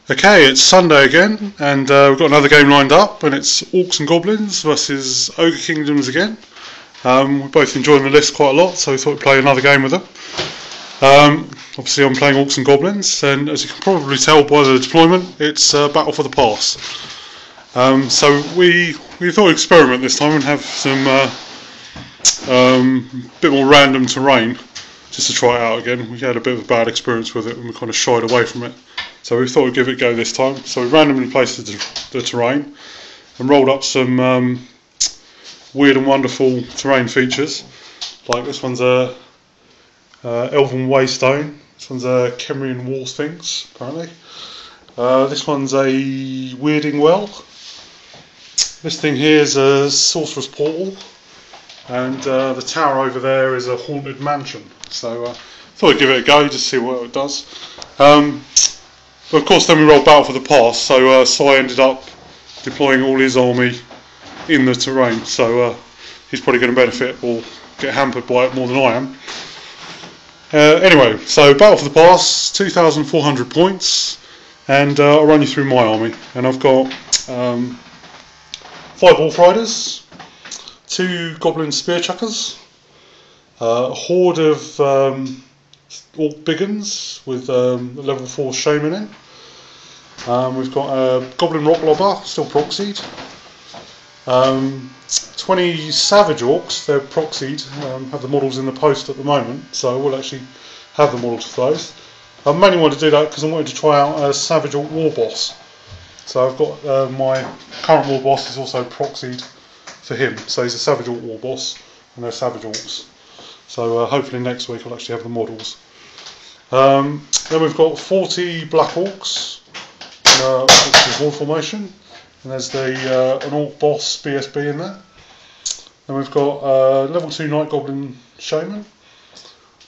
Okay, it's Sunday again, and we've got another game lined up, and it's Orcs and Goblins versus Ogre Kingdoms again. We're both enjoying the list quite a lot, so we thought we'd play another game with them. Obviously I'm playing Orcs and Goblins, and as you can probably tell by the deployment, it's Battle for the Pass. So we thought we'd experiment this time and have some bit more random terrain, just to try it out again. We had a bit of a bad experience with it and we kind of shied away from it. So we thought we'd give it a go this time. So we randomly placed the terrain and rolled up some weird and wonderful terrain features. Like this one's a Elven Waystone. This one's a Kemrian Wall Sphinx, apparently. This one's a Weirding Well. This thing here is a Sorcerer's Portal. And the tower over there is a Haunted Mansion. So thought I'd give it a go, just see what it does. But of course then we rolled Battle for the Pass, so Sai ended up deploying all his army in the terrain, so he's probably going to benefit or get hampered by it more than I am. Anyway, so Battle for the Pass, 2,400 points, and I'll run you through my army. And I've got 5 Wolf Riders, 2 Goblin Spear Chuckers, a horde of Orc Biggins with a level 4 Shaman in. We've got a Goblin Rock Lobber, still proxied. 20 Savage Orcs, they're proxied, have the models in the post at the moment, so we'll actually have the models for those. I mainly wanted to do that because I wanted to try out a Savage Orc War Boss. So I've got my current War Boss is also proxied for him, so he's a Savage Orc War Boss and they're Savage Orcs. So hopefully next week I'll actually have the models. Then we've got 40 Black Orcs, which is War Formation, and there's an Orc Boss BSB in there. Then we've got level 2 Night Goblin Shaman,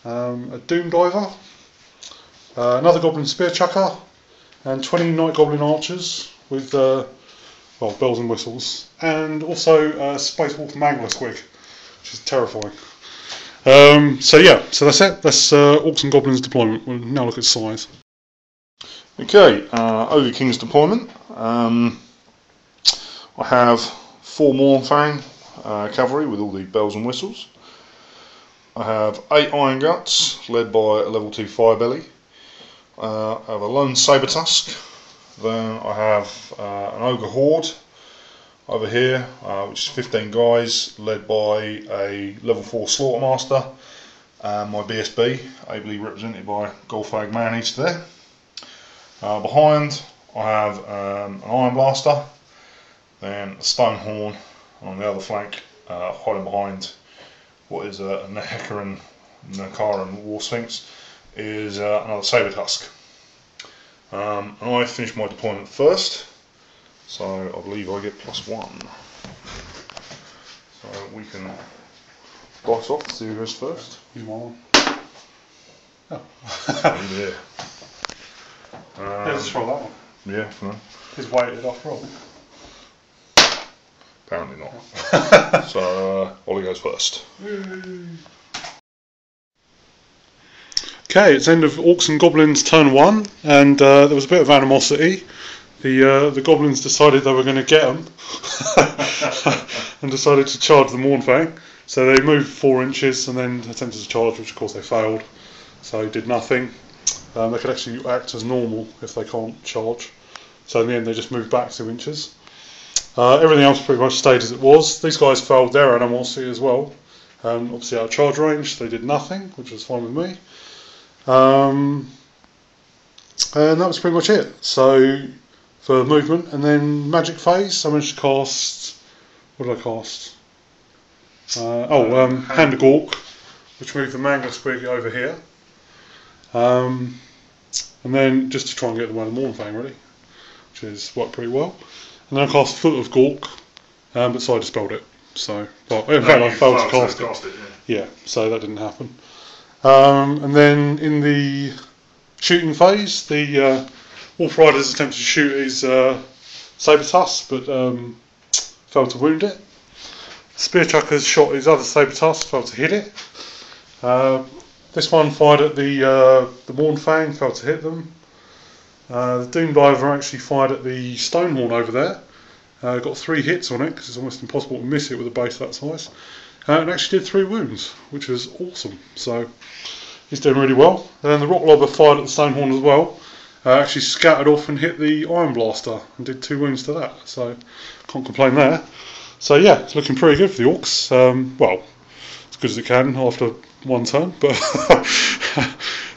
a Doom Diver, another Goblin Spear Chucker, and 20 Night Goblin Archers with bells and whistles, and also Space Wolf Mangler Squig, which is terrifying. So that's it. That's Orcs and Goblins deployment. We'll now look at size. Okay, Ogre King's deployment. I have 4 Mournfang cavalry with all the bells and whistles. I have 8 Iron Guts led by a level 2 Firebelly. I have a lone Saber Tusk. Then I have an Ogre Horde over here, which is 15 guys led by a level 4 Slaughtermaster. My BSB, ably represented by Golfag Man-Eater there. Behind I have an Iron Blaster, then a Stonehorn, and on the other flank, hiding behind what is a Nehekaran Nakaran War Sphinx, is another Saber Tusk. And I finished my deployment first, so I believe I get +1. So we can dice off to see who goes first. Use my one. Oh. Yeah. Let's just roll that one. Yeah, no. He's weighted off roll. Apparently not. So Ollie goes first. Okay, it's end of Orcs and Goblins turn 1, and there was a bit of animosity. The Goblins decided they were going to get them and decided to charge the Mournfang. So they moved 4 inches and then attempted to charge, which of course they failed. So did nothing. They could actually act as normal if they can't charge. So in the end they just moved back 2 inches. Everything else pretty much stayed as it was. These guys failed their animosity as well. Obviously out of charge range, they did nothing, which was fine with me. And that was pretty much it. So for movement, and then magic phase, I managed to cast. What did I cast? Hand of Gork, which moved the Mangler Squig over here. And then just to try and get them out of the Mournfang, really, which has worked pretty well. And then I cast Foot of Gork, but Sai dispelled it. So, in fact, I failed to cast it. Yeah, so that didn't happen. And then in the shooting phase, the Wolf Riders attempted to shoot his Saber Tusk, but failed to wound it. Spear Chuckers shot his other Saber Tusk, failed to hit it. This one fired at the Mournfang, failed to hit them. The Doom Diver actually fired at the Stonehorn over there. Got 3 hits on it because it's almost impossible to miss it with a base that size. And actually did 3 wounds, which was awesome. So he's doing really well. And then the Rock Lobber fired at the Stonehorn as well. Actually scattered off and hit the Iron Blaster and did 2 wounds to that. So can't complain there. So yeah, it's looking pretty good for the Orcs. Well, as good as it can after 1 turn. But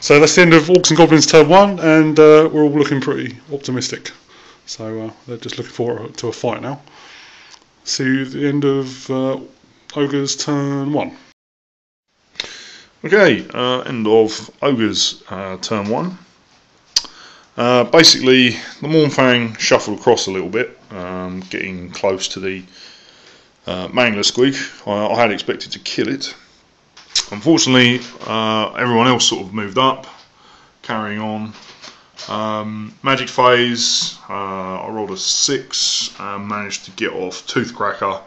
so that's the end of Orcs and Goblins turn 1, and we're all looking pretty optimistic. So they're just looking forward to a fight now. See you at the end of Ogre's turn 1. Okay, end of Ogre's turn 1. Basically, the Mournfang shuffled across a little bit, getting close to the Mangler Squig. I had expected to kill it. Unfortunately, everyone else sort of moved up, carrying on. Magic phase, I rolled a 6 and managed to get off Toothcracker,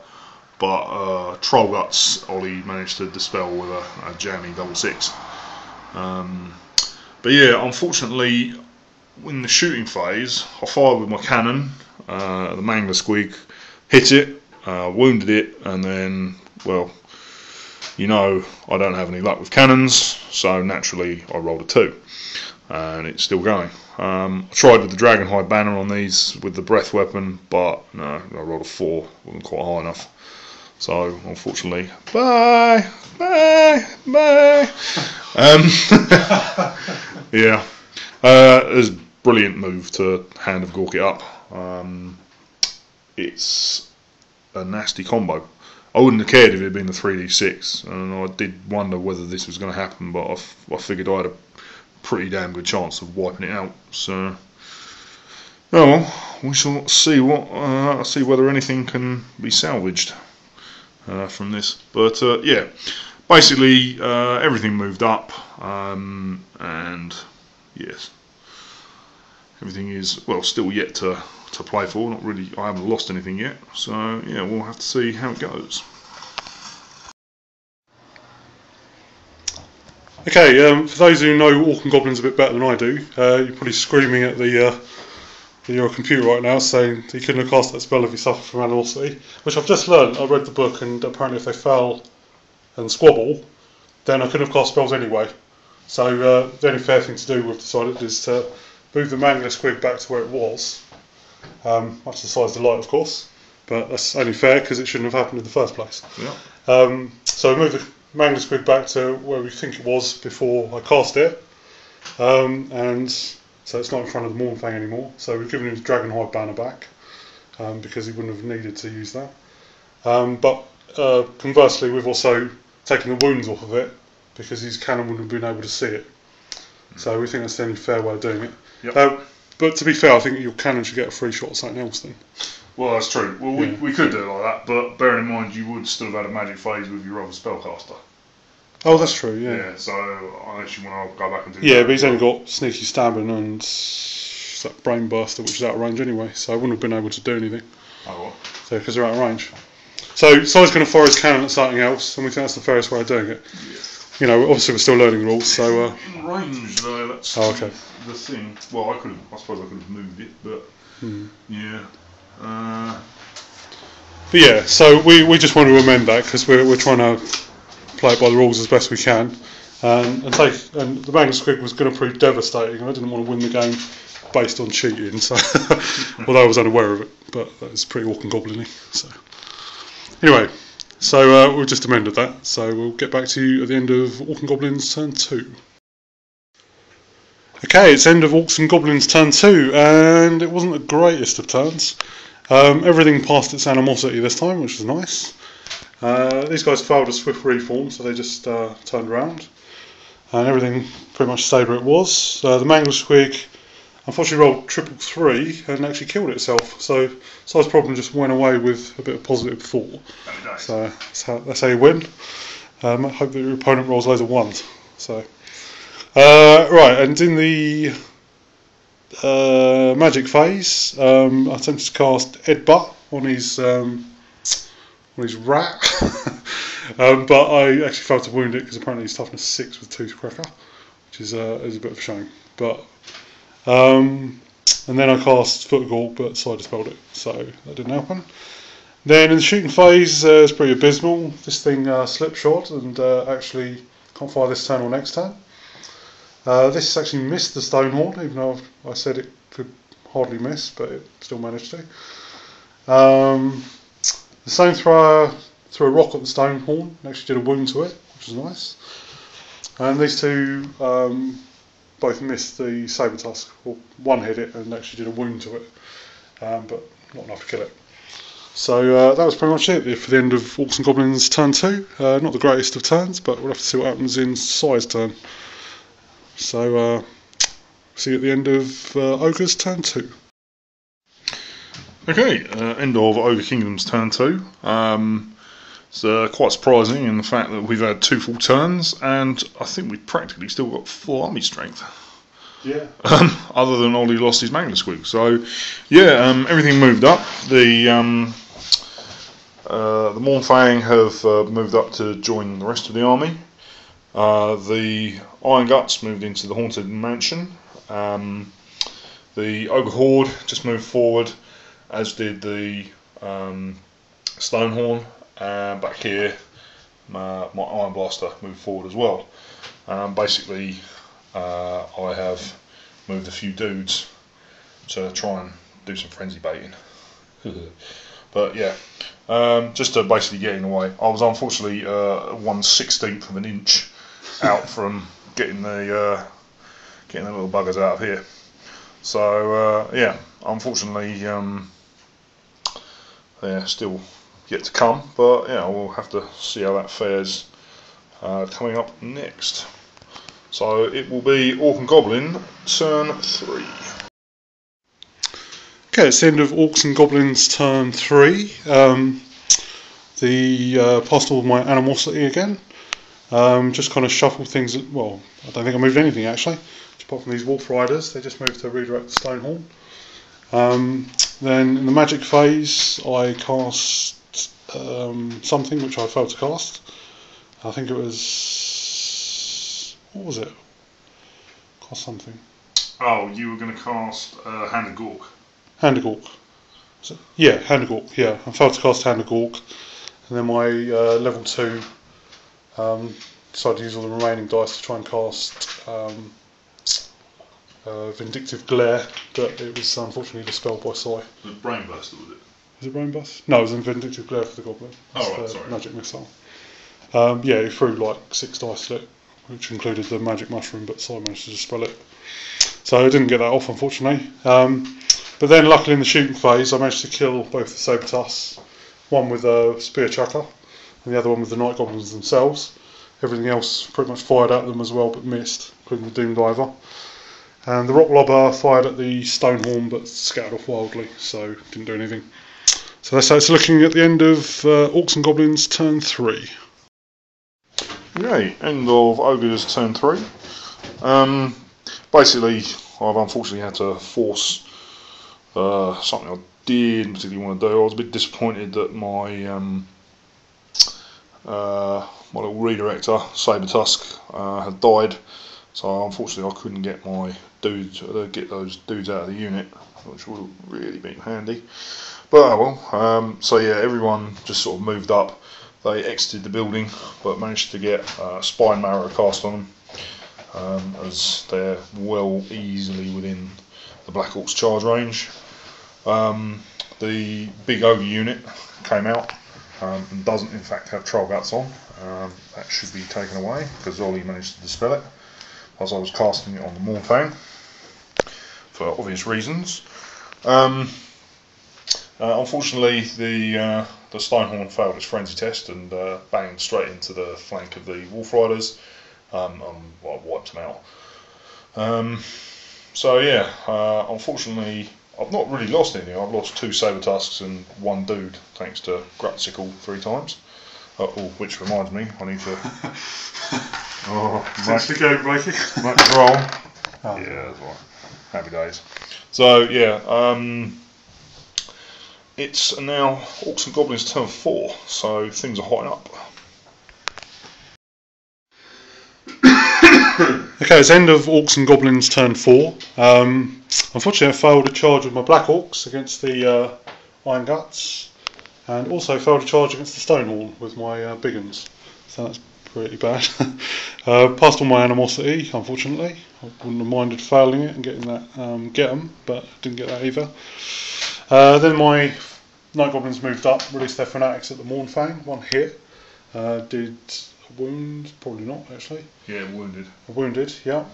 but Troll Guts Ollie managed to dispel with a jammy double 6. But yeah, unfortunately, in the shooting phase, I fired with my cannon, the Mangler Squig, hit it, wounded it, and then, well, you know I don't have any luck with cannons, so naturally I rolled a 2. And it's still going. I tried with the Dragonhide banner on these with the breath weapon, but no, I rolled a 4, wasn't quite high enough. So unfortunately, bye. Yeah, it was a brilliant move to Hand of Gork it up. It's a nasty combo. I wouldn't have cared if it had been the 3d6, and I did wonder whether this was going to happen, but I figured I had a pretty damn good chance of wiping it out. So, oh well, we shall see see whether anything can be salvaged from this. But yeah, basically everything moved up, and yes, everything is still yet to play for. Not really. I haven't lost anything yet. So yeah, we'll have to see how it goes. Okay, for those who know Orcs and Goblins a bit better than I do, you're probably screaming at your computer right now saying you couldn't have cast that spell if you suffered from animosity, which I've just learned. I read the book, and apparently if they fail and squabble, then I couldn't have cast spells anyway. So the only fair thing to do, we've decided, is to move the Mangler Squig back to where it was, much the size of the light, of course, but that's only fair because it shouldn't have happened in the first place. Yeah. So we move the Mangler Squig back to where we think it was before I cast it, and so it's not in front of the Mournfang anymore. So we've given him his Dragonhide banner back because he wouldn't have needed to use that. But conversely, we've also taken the wounds off of it because his cannon wouldn't have been able to see it. So we think that's the only fair way of doing it. Yep. But to be fair, I think your cannon should get a free shot at something else then. Well, that's true. Well, we could do it like that, but bearing in mind you would still have had a magic phase with your other spellcaster. Oh, that's true, yeah. Yeah, so unless you want to go back and do that. Yeah, but he's only got Sneaky Stabbing and that Brain Buster, which is out of range anyway, so I wouldn't have been able to do anything. Oh, what? So, because they're out of range. So, Si's going to fire his cannon at something else, and we think that's the fairest way of doing it. Yeah. You know, obviously we're still learning the rules, so... in range, though, that's okay. The thing. Well, I suppose I could have moved it, but... Yeah. But yeah, so we just want to amend that, because we're trying to play it by the rules as best we can. And the Mangler Squig was going to prove devastating. I didn't want to win the game based on cheating, so although I was unaware of it, but that was pretty Orc and Goblin-y. So anyway, so we've just amended that. So we'll get back to you at the end of Orcs and Goblins turn 2. Okay, it's end of Orcs and Goblins turn 2, and it wasn't the greatest of turns. Everything passed its animosity this time, which was nice. These guys failed a swift reform, so they just turned around. And everything pretty much stayed where it was. The Mangler Squig unfortunately rolled 333 and actually killed itself. So Si's problem just went away with a bit of positive thought. Nice. So that's how you win. I hope that your opponent rolls loads of 1s. So right, and in the magic phase, I attempted to cast Headbutt on his rat, but I actually failed to wound it because apparently he's toughness 6 with Toothcracker, which is a bit of a shame. But and then I cast Foot of Orc, but so I dispelled it, so that didn't happen. Then in the shooting phase, it's pretty abysmal. This thing slipshot and actually can't fire this turn or next turn. This actually missed the Stonehorn, even though I said it could hardly miss, but it still managed to. The same thrower threw a rock at the Stonehorn and actually did a wound to it, which was nice. And these two both missed the Saber Tusk, or one hit it and actually did a wound to it, but not enough to kill it. So that was pretty much it for the end of Orcs and Goblins turn 2. Not the greatest of turns, but we'll have to see what happens in Sai's turn. So see you at the end of Ogre's turn 2. Okay, end of Ogre Kingdom's turn 2. It's quite surprising in the fact that we've had 2 full turns, and I think we've practically still got full army strength. Yeah. Other than Ollie lost his Magna Squig. So, yeah, everything moved up. The Mournfang have moved up to join the rest of the army. The Iron Guts moved into the Haunted Mansion. The Ogre Horde just moved forward, as did the Stonehorn. Back here, my Iron Blaster moved forward as well. Basically, I have moved a few dudes to try and do some frenzy baiting. But yeah, just to basically get in the way. I was unfortunately 1/16 of an inch out from getting the little buggers out of here. So yeah, unfortunately, they're still yet to come. But yeah, we'll have to see how that fares coming up next. So it will be Orc and Goblin turn 3. Okay, it's the end of Orcs and Goblins turn 3. Passed all my animosity again. Just kind of shuffled things. Well, I don't think I moved anything actually, apart from these Wolf Riders. They just moved to redirect the Stonehorn. Then in the magic phase, I cast something which I failed to cast. I think it was, what was it? Cast something. Oh, you were going to cast Hand of Gork. Hand of Gork. Yeah, Hand of Gork. Yeah, I failed to cast Hand of Gork, and then my level 2 decided to use all the remaining dice to try and cast Vindictive Glare, but it was unfortunately dispelled by Sai. The Brain Burster, was it? Is it Brain Bust? No, it was a Vindictive Glare for the Goblin. Oh, right, sorry. Magic Missile. Yeah, he threw like 6 dice at it, which included the Magic Mushroom, but Sai managed to dispel it. So I didn't get that off, unfortunately. But then, luckily, in the shooting phase, I managed to kill both the Saber Tusks, one with a Spear Chucker, and the other one with the Night Goblins themselves. Everything else pretty much fired at them as well, but missed, including the Doom Diver. And the Rock Lobber fired at the Stonehorn, but scattered off wildly, so didn't do anything. So that's how it's looking at the end of Orcs and Goblins turn 3. Okay, end of Ogre's turn 3. Basically, I've unfortunately had to force something I didn't particularly want to do. I was a bit disappointed that my little redirector, Saber Tusk, had died. So unfortunately, I couldn't get my dudes, get those dudes out of the unit, which would have really been handy. But oh well. So yeah, everyone just sort of moved up. They exited the building, but managed to get Spine Marrow cast on them, as they're well easily within the Black Orcs charge range. The big Ogre unit came out and doesn't in fact have Troll Guts on. That should be taken away because Ollie managed to dispel it, as I was casting it on the Mournfang for obvious reasons. Unfortunately, the Stonehorn failed its frenzy test and banged straight into the flank of the Wolf Riders. Wiped them out. So yeah, unfortunately, I've not really lost anything. I've lost 2 Saber Tusks and 1 dude, thanks to Grutsicle 3 times. Which reminds me, I need to. That's the game, Mikey. Roll. Oh. Yeah, that's right. Happy days. So yeah, it's now Orcs and Goblins turn 4, so things are hotting up. Okay, it's end of Orcs and Goblins turn 4. Unfortunately, I failed a charge with my Black Orcs against the Iron Guts, and also failed a charge against the Stonehorn with my big uns. So that's pretty bad. Passed all my animosity, unfortunately. I wouldn't have minded failing it and getting that get 'em, but didn't get that either. Then my Night Goblins moved up, released their Fanatics at the Mournfang, one hit. Did a wound, probably not actually. Yeah, wounded. Wounded, yeah.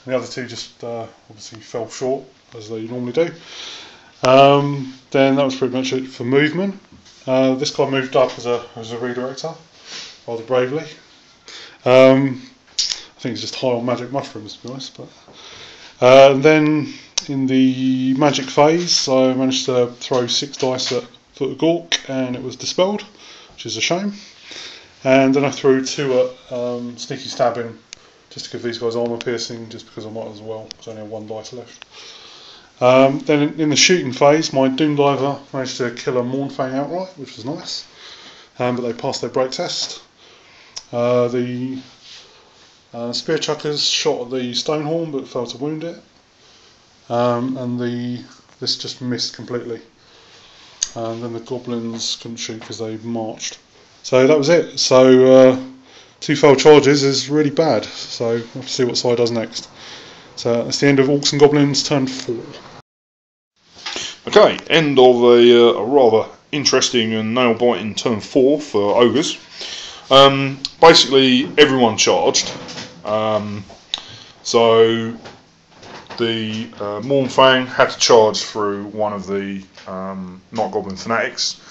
And the other two just obviously fell short, as they normally do. Then that was pretty much it for movement. This guy moved up as a redirector, rather bravely. I think he's just high on magic mushrooms, to be honest. But then in the magic phase, I managed to throw 6 dice at Foot of Gork, and it was dispelled, which is a shame. And then I threw 2 at Sneaky Stabbing, just to give these guys armour piercing, just because I might as well, because I only have 1 dice left. Then in the shooting phase, my Doom Diver managed to kill a Mournfang outright, which was nice, but they passed their break test. The Spear Chuckers shot at the Stonehorn but failed to wound it, and this just missed completely. And then the Goblins couldn't shoot because they marched. So that was it. So 2 failed charges is really bad. So we'll have to see what side does next. So that's the end of Orcs and Goblins turn 4. Okay, end of a rather interesting and nail-biting turn 4 for Ogres. Basically, everyone charged. So the Mournfang had to charge through one of the Night Goblin Fanatics.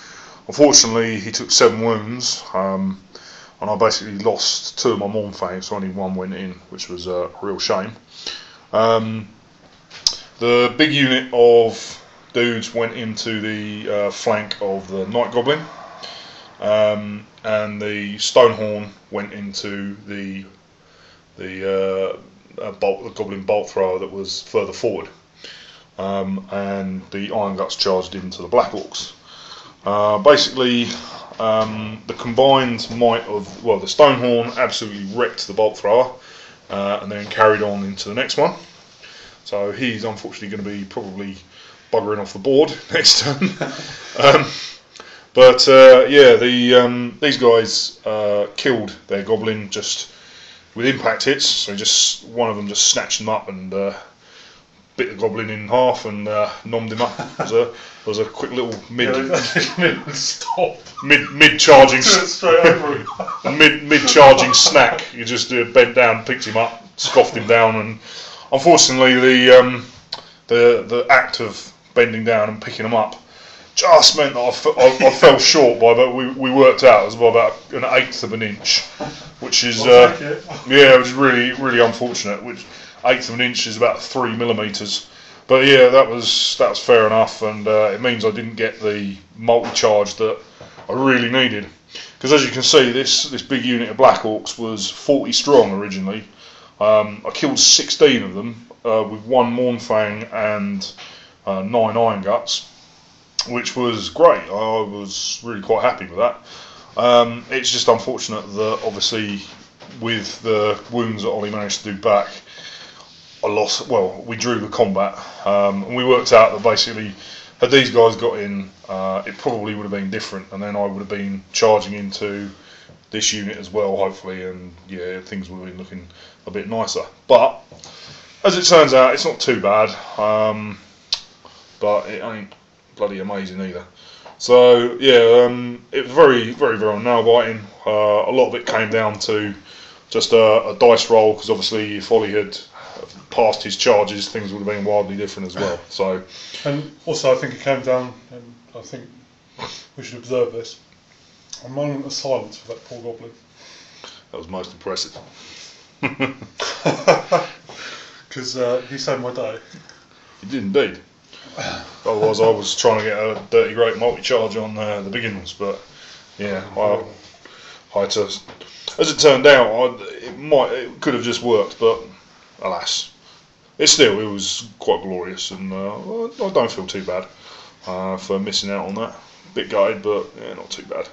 Unfortunately, he took 7 wounds, and I basically lost 2 of my Mournfang, so only 1 went in, which was a real shame. The big unit of dudes went into the flank of the Night Goblin, and the Stonehorn went into the Goblin Bolt Thrower that was further forward, and the Iron Guts charged into the Black Orcs. Basically, the combined might of, well, the Stonehorn absolutely wrecked the Bolt Thrower, and then carried on into the next one. So he's unfortunately going to be probably buggering off the board next turn. But yeah, these guys killed their Goblin just with impact hits. So one of them just snatched them up and bit the Goblin in half and nommed him up. It was a quick little mid-charging mid-charging snack. You just bent down, picked him up, scoffed him down, and unfortunately the act of bending down and picking him up just meant that I fell short by about, we worked out, it was by about 1/8 of an inch, which is yeah, it was really unfortunate. Which 1/8 of an inch is about 3 millimeters. But yeah, that was fair enough, and it means I didn't get the multi-charge that I really needed. Because as you can see, this big unit of Black Orcs was 40 strong originally. I killed 16 of them with 1 Mournfang and 9 Iron Guts, which was great. I was really quite happy with that. It's just unfortunate that obviously with the wounds that Ollie managed to do back, I lost. Well, we drew the combat, and we worked out that basically had these guys got in, it probably would have been different, and then I would have been charging into this unit as well, hopefully, and yeah, things would have been looking a bit nicer. But as it turns out, it's not too bad, but it ain't bloody amazing either. So yeah, it was very nail biting. A lot of it came down to just a dice roll, because obviously if Ollie had passed his charges, things would have been wildly different as well. So, and also I think it came down, and I think we should observe this, a moment of silence for that poor Goblin. That was most impressive. Because he saved my day. He did indeed. Otherwise, I was trying to get a dirty great multi-charge on the beginners, but yeah, I had to. As it turned out, it could have just worked, but alas, it was quite glorious, and I don't feel too bad for missing out on that. Bit gutted, but yeah, not too bad.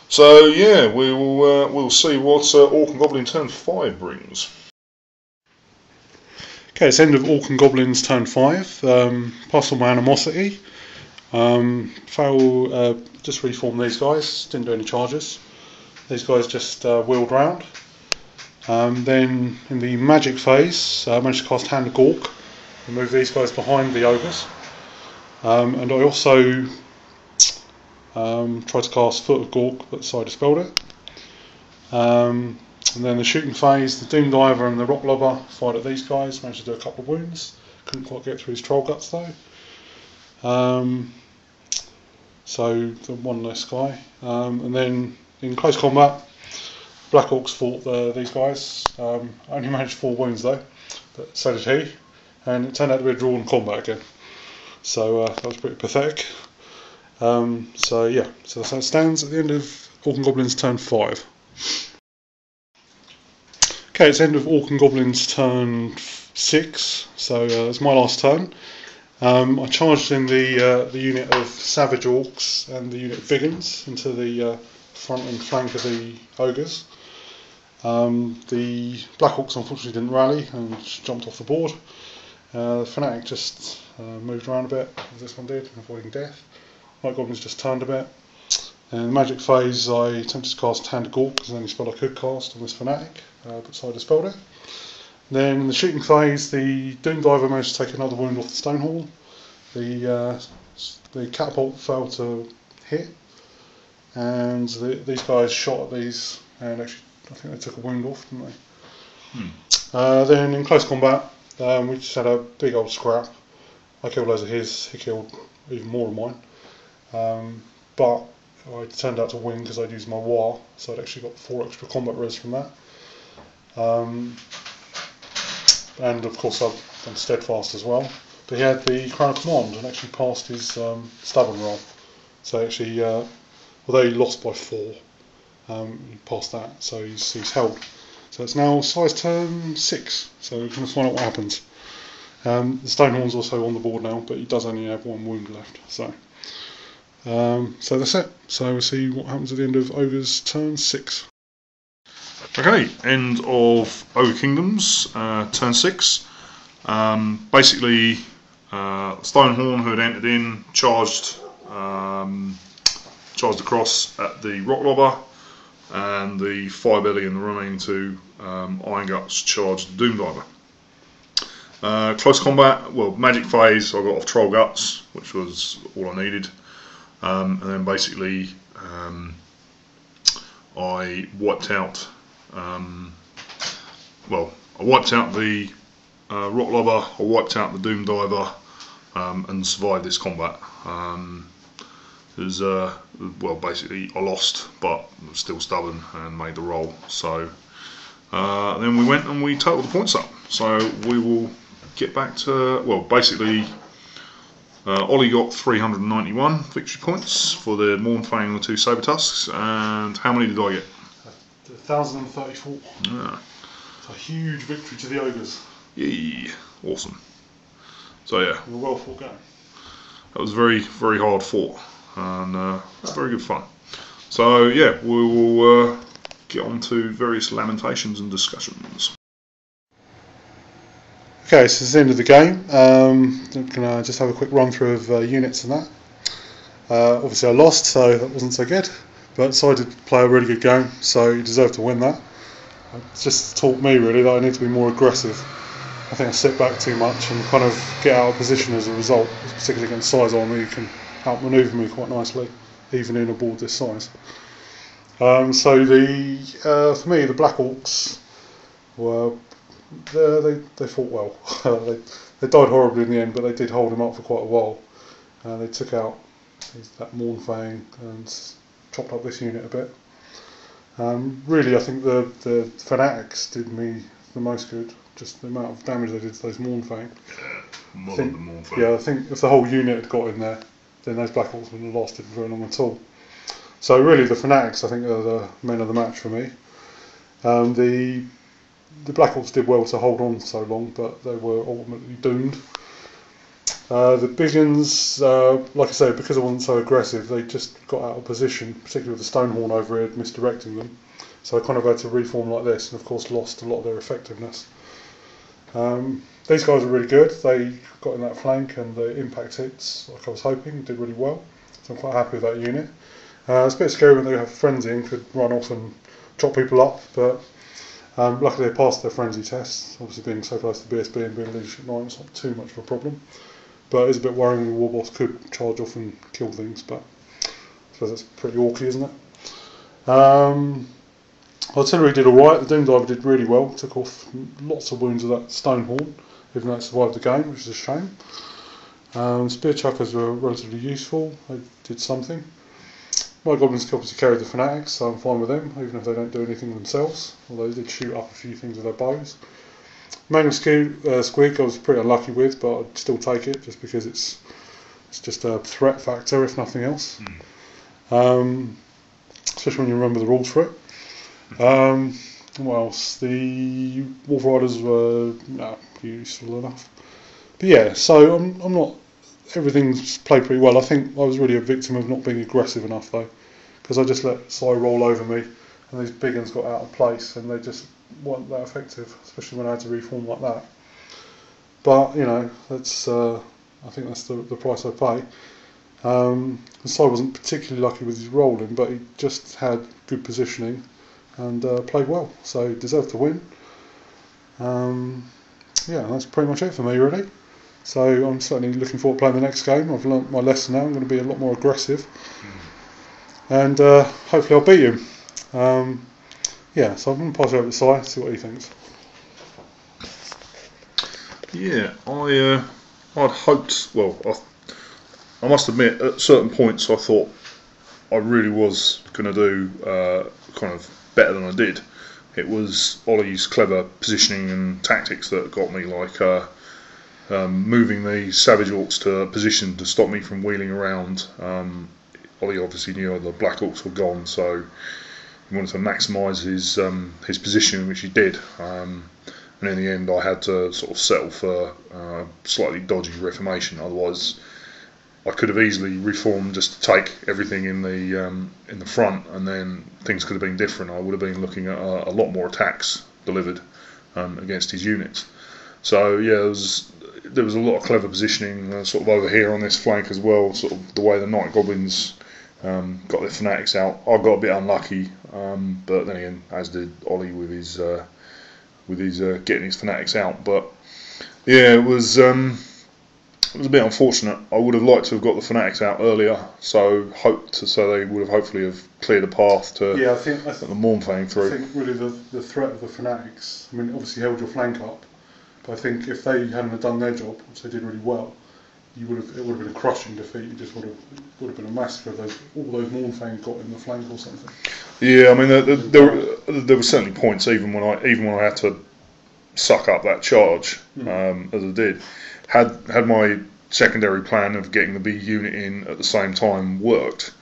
So yeah, we'll see what Orc and Goblin turn 5 brings. Okay, it's end of Orcs and Goblins turn 5. Pass on my animosity. Just reformed these guys, didn't do any charges. These guys just wheeled round. Then in the magic phase, I managed to cast Hand of Gork and move these guys behind the ogres. And I also tried to cast Foot of Gork, but decided to spell it. And then the shooting phase, the Doom Diver and the Rock Lobber fired at these guys, managed to do a couple of wounds. Couldn't quite get through his Troll Guts though. So the one less guy. And then in close combat, Black Orcs fought these guys. Only managed 4 wounds though, but so did he. And it turned out to be a drawn combat again. So that was pretty pathetic. So yeah, so that's how it stands at the end of Orcs and Goblins turn 5. Okay, it's end of Orcs and Goblins turn 6, so it's my last turn. I charged in the unit of Savage Orcs and the unit of Biggins into the front and flank of the Ogres. The Black Orcs unfortunately didn't rally and just jumped off the board. The Fanatic just moved around a bit, as this one did, avoiding death. White Goblins just turned a bit. In the magic phase, I attempted to cast Hand of Gork, because the only spell I could cast on this Fanatic, but so I dispelled it. Then in the shooting phase, the Doom Diver managed to take another wound off the Stonehall. The catapult failed to hit, and these guys shot at these, and actually I think they took a wound off, didn't they? Then in close combat, we just had a big old scrap. I killed loads of his, he killed even more of mine. But I turned out to win because I'd used my War, so I'd actually got 4 extra combat res from that. And of course I've done Steadfast as well. But he had the Crown of Command and actually passed his Stubborn roll. So actually, although he lost by 4, he passed that, so he's held. So it's now size turn 6, so we're going to find out what happens. The Stonehorn's also on the board now, but he does only have 1 wound left. So that's it. So we'll see what happens at the end of Ogre's turn 6. Okay, end of Ogre Kingdoms, turn 6. Basically, Stonehorn, who had entered in, charged across at the Rock Lobber, and the Firebelly and the remaining 2 Iron Guts charged the Doom Diver. Close combat, well, magic phase, I got off Troll Guts, which was all I needed. And then basically I wiped out I wiped out the Rock Lobber, I wiped out the Doom Diver, and survived this combat. Basically I lost, but I was still stubborn and made the roll. So then we went and we totaled the points up. So we will get back to, Ollie got 391 victory points for the Mournfang and the 2 Saber Tusks, and how many did I get? 1,034. Yeah. It's a huge victory to the Ogres. Yay, awesome. So yeah, A well fought game. that was very, very hard fought, and very good fun. So yeah, we will get on to various lamentations and discussions. Okay, so this is the end of the game. I'm going to just have a quick run through of units and that. Obviously I lost, so that wasn't so good, but decided to play a really good game, so you deserve to win that. It's just taught me really that I need to be more aggressive. I think I sit back too much and kind of get out of position as a result, particularly against size army. You can outmaneuver me quite nicely, even in a board this size. For me, the Black Orcs were... They fought well. they died horribly in the end, but they did hold him up for quite a while. They took out that Mournfang and chopped up this unit a bit. Really, I think the Fanatics did me the most good. Just the amount of damage they did to those Mournfang. I think if the whole unit had got in there, then those Black Orcs wouldn't have lasted very long at all. So really, the Fanatics, I think, are the men of the match for me. The Black Orcs did well to hold on so long, but they were ultimately doomed. The Biggins, like I say, because I wasn't so aggressive, they just got out of position, particularly with the Stonehorn over here misdirecting them. So I kind of had to reform like this, and of course lost a lot of their effectiveness. These guys are really good. They got in that flank and the impact hits, like I was hoping, did really well. So I'm quite happy with that unit. It's a bit scary when they have frenzy and could run off and chop people up, but luckily they passed their frenzy tests. Obviously being so close to BSB and being Leadership 9, it's not too much of a problem. But it's a bit worrying when the War Boss could charge off and kill things, but I suppose that's pretty orky, isn't it? Artillery did alright. The Doom Diver did really well. Took off lots of wounds of that stone horn, even though it survived the game, which is a shame. Spear chuckers were relatively useful. They did something. My goblins obviously carried the fanatics, so I'm fine with them, even if they don't do anything themselves. Although they did shoot up a few things with their bows. Magnum Squig I was pretty unlucky with, but I'd still take it just because it's just a threat factor, if nothing else. Especially when you remember the rules for it. What else? The Wolf Riders were useful enough. But yeah, so I'm not. Everything's played pretty well. I think I was really a victim of not being aggressive enough though, because I just let Sai roll over me, and these big ones got out of place, and they just weren't that effective, especially when I had to reform like that. But you know, that's I think that's the price I pay. And Sai wasn't particularly lucky with his rolling, but he just had good positioning and played well, so he deserved to win. Yeah, that's pretty much it for me really. So I'm certainly looking forward to playing the next game. I've learnt my lesson now. I'm going to be a lot more aggressive, and hopefully I'll beat him. Yeah, so I'm going to pass it over to Sai, see what he thinks. Yeah, I'd hoped. Well, I must admit, at certain points, I thought I really was going to do kind of better than I did. It was Ollie's clever positioning and tactics that got me, like moving the Savage Orcs to a position to stop me from wheeling around. Ollie obviously knew the Black Orcs were gone, so he wanted to maximise his position, which he did. And in the end, I had to sort of settle for slightly dodgy reformation. Otherwise, I could have easily reformed just to take everything in the front, and then things could have been different. I would have been looking at a lot more attacks delivered against his units. So yeah, there was a lot of clever positioning, sort of over here on this flank as well. Sort of the way the Night Goblins got their fanatics out. I got a bit unlucky, but then again, as did Ollie with his getting his fanatics out. But yeah, it was a bit unfortunate. I would have liked to have got the fanatics out earlier, so they would have hopefully have cleared a path to I think the Mournfang through. I think really the threat of the fanatics, I mean, obviously held your flank up, but I think if they hadn't have done their job, which they did really well, it would have been a crushing defeat. It just would have been a massacre of all those Mournfang got in the flank or something. Yeah, I mean there were certainly points even when I had to suck up that charge as I did. Had my secondary plan of getting the B unit in at the same time worked,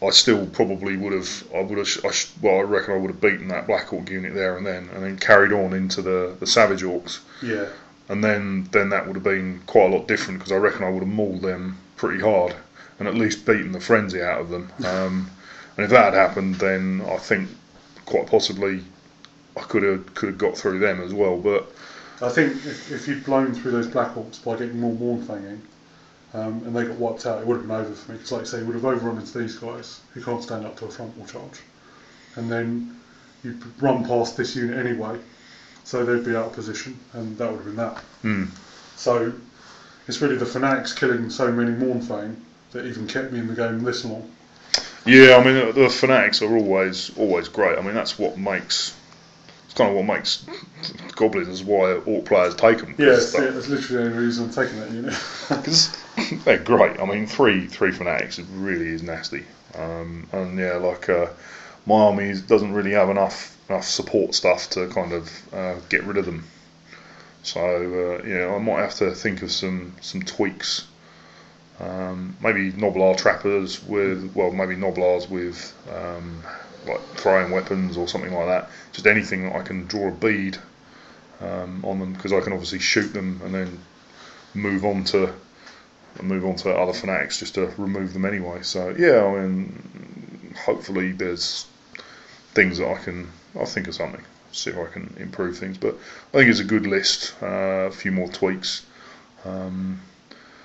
I still probably would have. I reckon I would have beaten that Black Orc unit there and then carried on into the Savage Orcs. Yeah. And then that would have been quite a lot different, because I reckon I would have mauled them pretty hard and at least beaten the frenzy out of them. And if that had happened, then I think quite possibly I could have got through them as well. But I think if you'd blown through those Black Orcs by getting more Mournfang in, and they got wiped out, it would have been over for me. Because like I say, it would have overrun into these guys who can't stand up to a frontal charge. And then you'd run past this unit anyway, so they'd be out of position, and that would have been that. So it's really the fanatics killing so many Mournfang that even kept me in the game this long. Yeah, I mean the fanatics are always great. I mean that's what makes. Kind of what makes Goblins is why Orc players take them. Yeah, that's literally the only reason I'm taking that unit. Because they're great. I mean, three fanatics really is nasty. And yeah, like my army doesn't really have enough support stuff to kind of get rid of them. So yeah, I might have to think of some tweaks. Maybe Noblar trappers maybe Noblars with like throwing weapons or something like that. Just anything that I can draw a bead on them, because I can obviously shoot them and then move on to other fanatics just to remove them anyway. So yeah, I mean, hopefully there's things that I'll think of something. see if I can improve things. But I think it's a good list. A few more tweaks. I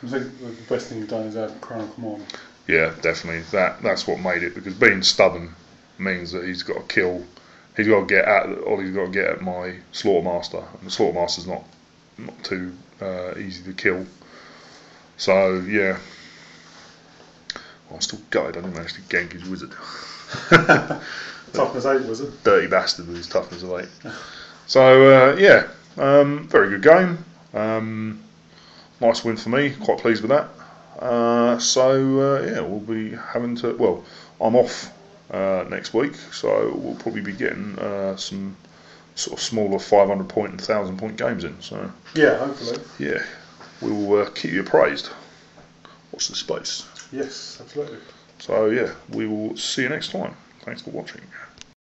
think the best thing you've done is add Crown of Command. Yeah, definitely. That's what made it, because being stubborn means that he's got to kill. He's got to get at my Slaughtermaster, and the Slaughtermaster's not too easy to kill. So yeah, well, I'm still gutted I didn't manage to gank his wizard. Toughness 8 wizard. Dirty bastard with his toughness of 8. So yeah, very good game. Nice win for me. Quite pleased with that. So yeah, we'll be having to. Well, I'm off next week, so we'll probably be getting some sort of smaller 500 point and 1,000 point games in. So yeah, hopefully. Yeah, we will keep you appraised. Watch the space. Yes, absolutely. So yeah, we will see you next time. Thanks for watching.